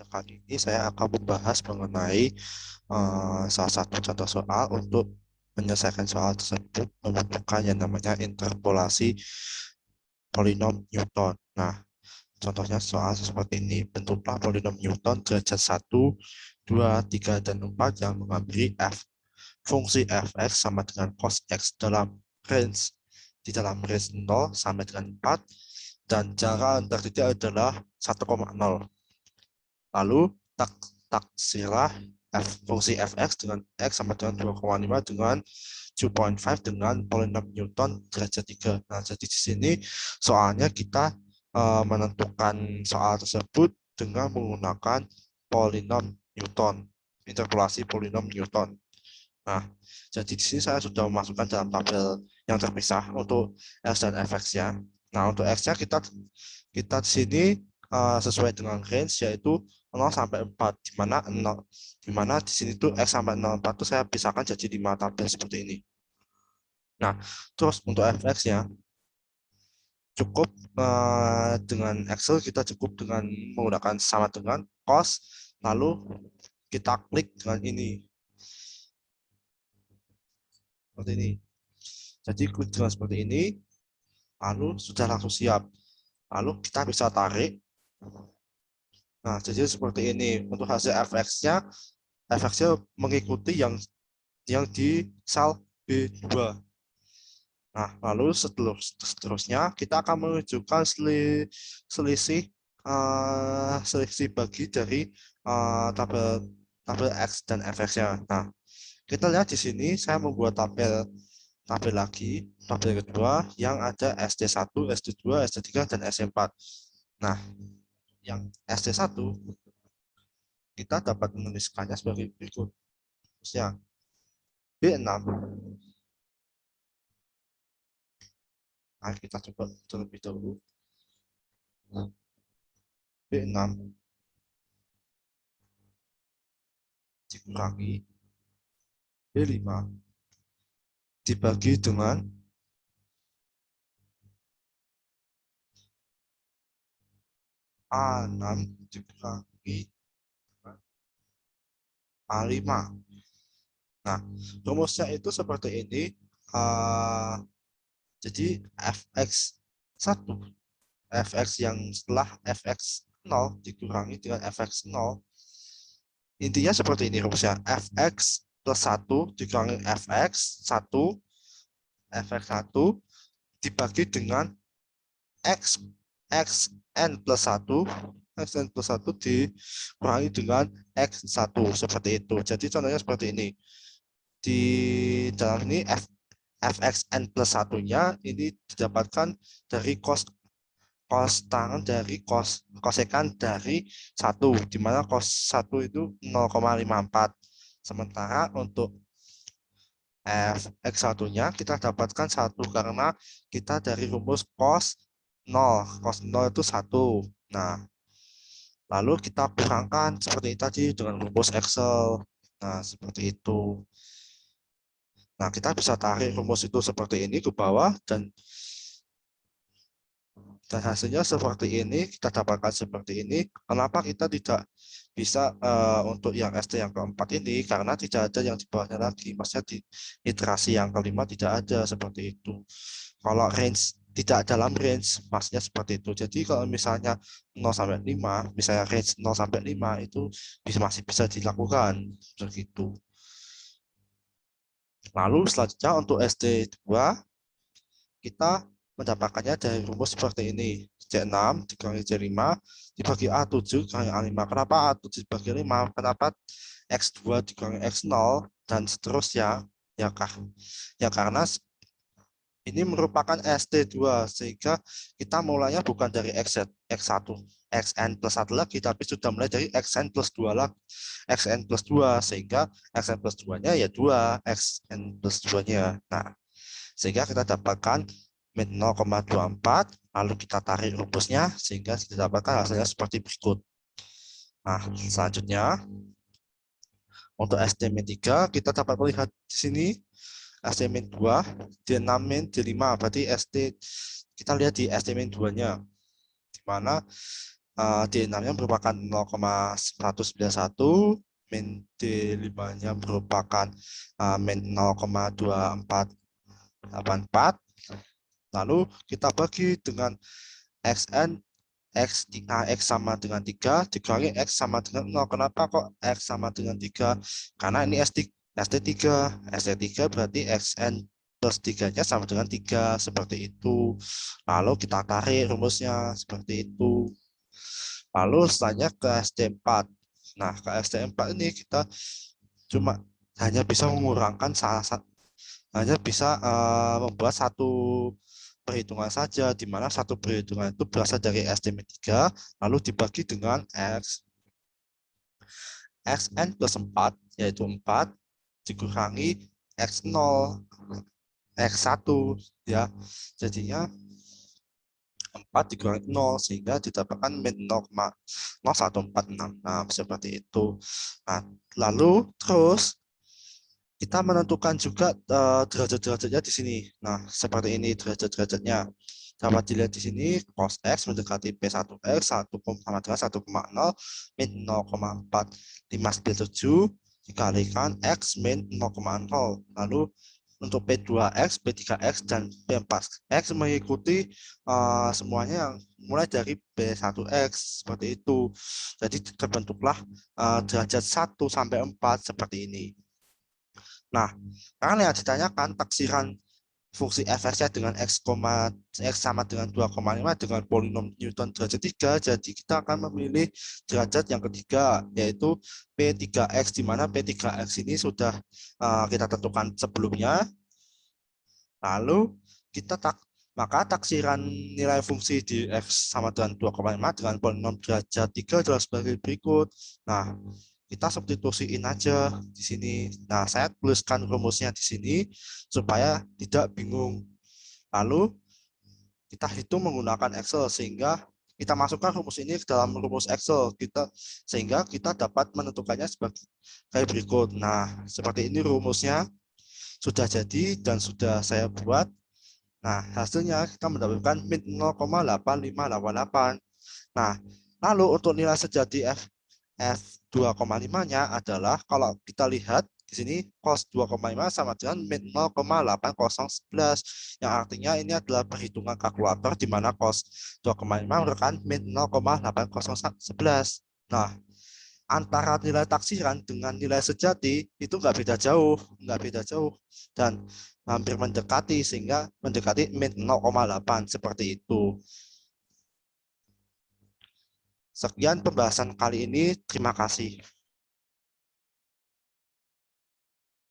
Kali ini saya akan membahas mengenai salah satu contoh soal untuk menyelesaikan soal tersebut membutuhkan yang namanya interpolasi polinom Newton. Nah, contohnya soal seperti ini. Bentuklah polinom Newton derajat 1, 2, 3, dan 4 yang mengambil fungsi fx sama dengan cos x di dalam range 0 sampai dengan 4 dan jarak antar titik adalah 1,0. Lalu taksirlah fungsi fx dengan x sama dengan 2,5 dengan 2,5 dengan polinom Newton derajat 3. Nah, jadi di sini soalnya kita menentukan soal tersebut dengan menggunakan polinom Newton, interpolasi polinom Newton. Nah, jadi di sini saya sudah memasukkan dalam tabel yang terpisah untuk x dan fx-nya. Nah, untuk x-nya kita di sini sesuai dengan range yaitu 0 sampai 4 di mana di sini tuh x sampai 0,4 itu saya pisahkan jadi 5 tabel seperti ini. Nah, terus untuk fx-nya cukup dengan Excel kita cukup dengan menggunakan sama dengan cos, lalu kita klik dengan ini seperti ini. Jadi klik dengan seperti ini, lalu sudah langsung siap. Lalu kita bisa tarik. Nah, jadi seperti ini untuk hasil fx-nya mengikuti yang di sel B2. Nah, lalu seterusnya kita akan menunjukkan selisih selisih bagi dari tabel tabel X dan fx-nya. Nah, kita lihat di sini saya membuat tabel tabel lagi, tabel kedua yang ada SD1, SD2, SD3 dan SD4. Nah, yang SD1 kita dapat menuliskannya sebagai berikut. Misalnya B6. Nah, kita coba terlebih dahulu. B6 dikurangi B5 dibagi dengan A6 dikurangi A5. Nah, rumusnya itu seperti ini. Jadi fx yang setelah fx 0 dikurangi dengan fx 0. Intinya seperti ini rumusnya. Fx plus 1 dikurangi fx1 dibagi dengan xn plus 1 dikurangi dengan x1 seperti itu. Jadi contohnya seperti ini. Di dalam ini fxn plus 1-nya ini didapatkan dari tangan dari kosekan dari 1, di mana cos 1 itu 0,54. Sementara untuk fx1-nya kita dapatkan 1 karena kita dari rumus cos 0. Cos 0 itu 1. Nah, lalu kita kurangkan seperti tadi dengan rumus Excel. Nah, seperti itu. Nah, kita bisa tarik rumus itu seperti ini ke bawah dan hasilnya seperti ini, kita dapatkan seperti ini. Kenapa kita tidak bisa untuk yang ST yang keempat ini? Karena tidak ada yang di bawahnya lagi. Maksudnya di iterasi yang kelima tidak ada seperti itu. Kalau range tidak dalam range, maksudnya seperti itu. Jadi kalau misalnya 0 sampai 5, misalnya range 0 sampai 5 itu masih bisa dilakukan begitu. Lalu selanjutnya untuk SD2 kita mendapatkannya dari rumus seperti ini. C6 dikurangi C5 dibagi A7 dikurangi A5. Kenapa A7 dibagi 5? Kenapa X2 dikurangi X0 dan seterusnya? Ya karena ini merupakan ST2 sehingga kita mulainya bukan dari X1 XN plus 1 lagi, tapi sudah mulai dari XN plus 2 lagi, XN plus 2 sehingga XN plus 2-nya ya 2, XN plus 2-nya. Nah, sehingga kita dapatkan min 0,24, lalu kita tarik rumusnya sehingga kita dapatkan hasilnya seperti berikut. Nah, selanjutnya untuk SD-3 kita dapat melihat di sini SD-2, D6, D5, berarti SD kita lihat di SD-2-nya di mana D6-nya merupakan 0,191, min D5-nya merupakan min 0,2484. Lalu kita bagi dengan xn, X sama dengan 3 dikurangi X sama dengan 0. Kenapa kok X sama dengan 3? Karena ini ST3. ST3 berarti XN plus 3-nya sama dengan 3. Seperti itu. Lalu kita tarik rumusnya seperti itu. Lalu selanjutnya ke ST4. Nah, ke ST4 ini kita cuma hanya bisa mengurangkan hanya bisa membuat satu perhitungan saja, di mana satu perhitungan itu berasal dari ST3 lalu dibagi dengan xn plus 4, yaitu 4 dikurangi x0 x1 ya, jadinya 4 dikurangi 0 sehingga didapatkan min 0,0146. Nah, seperti itu. Nah, lalu terus kita menentukan juga derajat-derajatnya di sini. Nah, seperti ini derajat-derajatnya. Dapat dilihat di sini cos X mendekati P1X 1,0 min 0,4597 dikalikan X min 0,0. Lalu untuk P2X, P3X, dan P4X mengikuti semuanya yang mulai dari P1X seperti itu. Jadi terbentuklah derajat 1 sampai 4 seperti ini. Nah, karena yang ditanyakan taksiran fungsi f(x)-nya dengan x sama dengan 2,5 dengan polinom Newton derajat 3, jadi kita akan memilih derajat yang ketiga, yaitu P3X, di mana P3X ini sudah kita tentukan sebelumnya. Lalu maka taksiran nilai fungsi di x sama dengan 2,5 dengan polinom derajat 3 adalah sebagai berikut. Nah, kita substitusiin aja di sini. Nah, saya tuliskan rumusnya di sini supaya tidak bingung. Lalu kita hitung menggunakan Excel sehingga kita masukkan rumus ini ke dalam rumus Excel sehingga kita dapat menentukannya sebagai berikut. Nah, seperti ini rumusnya sudah jadi dan sudah saya buat. Nah, hasilnya kita mendapatkan min 0,8588. Nah, lalu untuk nilai sejati F2,5-nya adalah kalau kita lihat di sini cos 2,5 sama dengan min 0,8011, yang artinya ini adalah perhitungan kalkulator di mana cos 2,5 merupakan min 0,8011. Nah, antara nilai taksiran dengan nilai sejati itu nggak beda jauh dan hampir mendekati, sehingga mendekati min 0,8 seperti itu. Sekian pembahasan kali ini. Terima kasih.